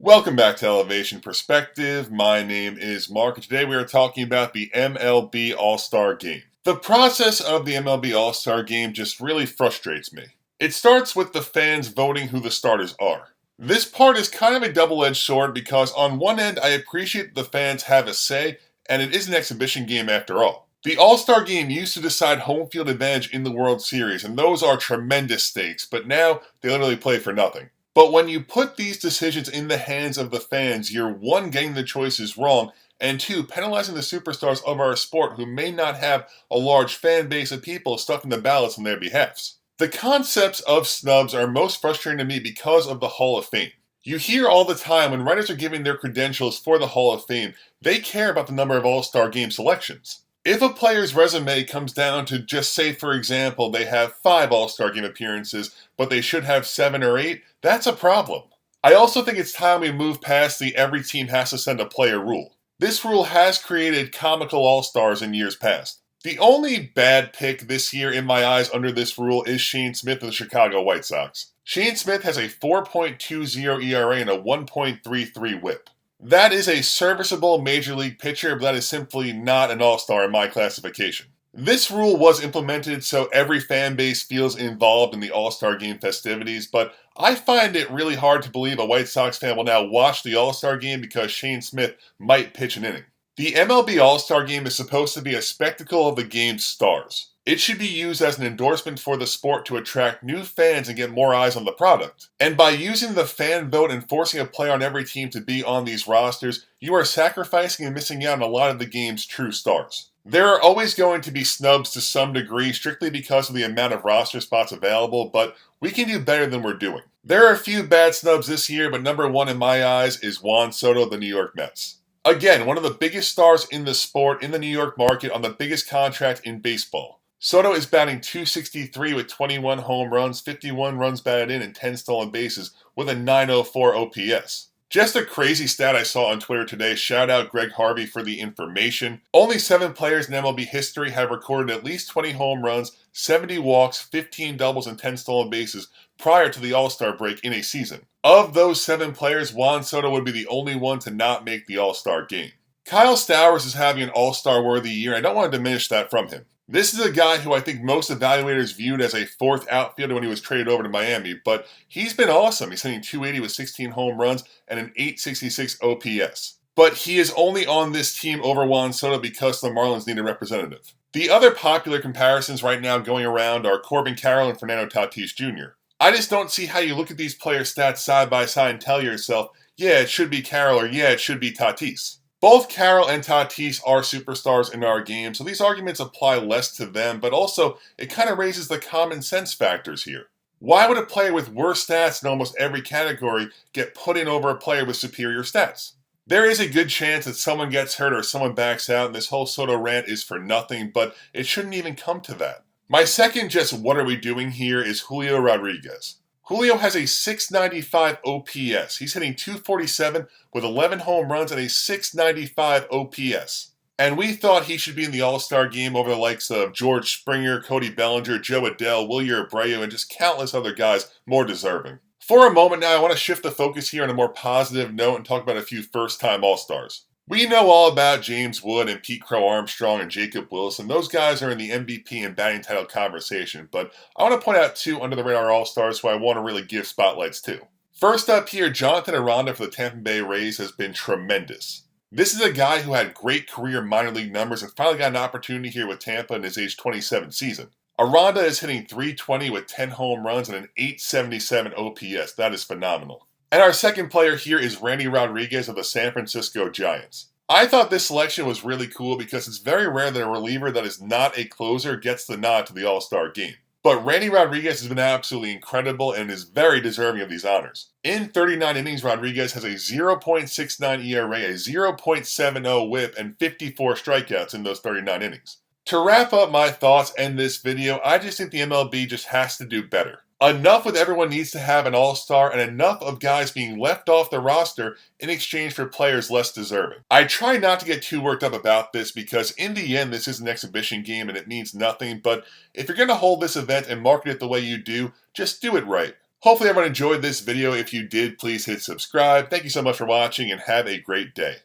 Welcome back to Elevation Perspective. My name is Mark, and today we are talking about the MLB All Star Game. The process of the MLB All Star Game just really frustrates me. It starts with the fans voting who the starters are. This part is kind of a double-edged sword because on one end I appreciate that the fans have a say, and it is an exhibition game after all. The All Star Game used to decide home field advantage in the World Series, and those are tremendous stakes, but now they literally play for nothing. But when you put these decisions in the hands of the fans, you're one, getting the choices wrong, and two, penalizing the superstars of our sport who may not have a large fan base of people stuffing the ballots on their behalfs. The concepts of snubs are most frustrating to me because of the Hall of Fame. You hear all the time when writers are giving their credentials for the Hall of Fame, they care about the number of All-Star Game selections. If a player's resume comes down to just say, for example, they have 5 All-Star Game appearances, but they should have 7 or 8, that's a problem. I also think it's time we move past the every team has to send a player rule. This rule has created comical All-Stars in years past. The only bad pick this year in my eyes under this rule is Shane Smith of the Chicago White Sox. Shane Smith has a 4.20 ERA and a 1.33 WHIP. That is a serviceable major league pitcher, but that is simply not an all-star in my classification. This rule was implemented so every fan base feels involved in the All-Star Game festivities, but I find it really hard to believe a White Sox fan will now watch the All-Star Game because Shane Smith might pitch an inning. The MLB All Star Game is supposed to be a spectacle of the game's stars. It should be used as an endorsement for the sport to attract new fans and get more eyes on the product. And by using the fan vote and forcing a player on every team to be on these rosters, you are sacrificing and missing out on a lot of the game's true stars. There are always going to be snubs to some degree strictly because of the amount of roster spots available, but we can do better than we're doing. There are a few bad snubs this year, but number one in my eyes is Juan Soto of the New York Mets. Again, one of the biggest stars in the sport in the New York market on the biggest contract in baseball. Soto is batting .263 with 21 home runs, 51 runs batted in, and 10 stolen bases with a .904 OPS. Just a crazy stat I saw on Twitter today. Shout out Greg Harvey for the information. Only 7 players in MLB history have recorded at least 20 home runs, 70 walks, 15 doubles, and 10 stolen bases prior to the All-Star break in a season. Of those 7 players, Juan Soto would be the only one to not make the All-Star game. Kyle Stowers is having an All-Star worthy year, and I don't want to diminish that from him. This is a guy who I think most evaluators viewed as a 4th outfielder when he was traded over to Miami, but he's been awesome. He's hitting .280 with 16 home runs and an .866 OPS. But he is only on this team over Juan Soto because the Marlins need a representative. The other popular comparisons right now going around are Corbin Carroll and Fernando Tatis Jr. I just don't see how you look at these players' stats side by side and tell yourself, yeah, it should be Carroll or yeah, it should be Tatis. Both Carroll and Tatis are superstars in our game, so these arguments apply less to them, but also it kind of raises the common sense factors here. Why would a player with worse stats in almost every category get put in over a player with superior stats? There is a good chance that someone gets hurt or someone backs out and this whole Soto rant is for nothing, but it shouldn't even come to that. My second just what are we doing here is Julio Rodriguez. Julio has a .695 OPS. He's hitting .247 with 11 home runs and a .695 OPS. And we thought he should be in the All-Star game over the likes of George Springer, Cody Bellinger, Joe Adele, Wilyer Abreu, and just countless other guys more deserving. For a moment now, I want to shift the focus here on a more positive note and talk about a few first-time All-Stars. We know all about James Wood and Pete Crow-Armstrong and Jacob Wilson. Those guys are in the MVP and batting title conversation, but I want to point out 2 under-the-radar All-Stars who I want to really give spotlights to. First up here, Jonathan Aranda for the Tampa Bay Rays has been tremendous. This is a guy who had great career minor league numbers and finally got an opportunity here with Tampa in his age 27 season. Aranda is hitting .320 with 10 home runs and an .877 OPS. That is phenomenal. And our second player here is Randy Rodriguez of the San Francisco Giants. I thought this selection was really cool because it's very rare that a reliever that is not a closer gets the nod to the All-Star game. But Randy Rodriguez has been absolutely incredible and is very deserving of these honors. In 39 innings, Rodriguez has a 0.69 ERA, a 0.70 WHIP, and 54 strikeouts in those 39 innings. To wrap up my thoughts and this video, I just think the MLB just has to do better. Enough with everyone needs to have an all-star and enough of guys being left off the roster in exchange for players less deserving. I try not to get too worked up about this because in the end this is an exhibition game and it means nothing, but if you're going to hold this event and market it the way you do, just do it right. Hopefully everyone enjoyed this video. If you did, please hit subscribe. Thank you so much for watching and have a great day.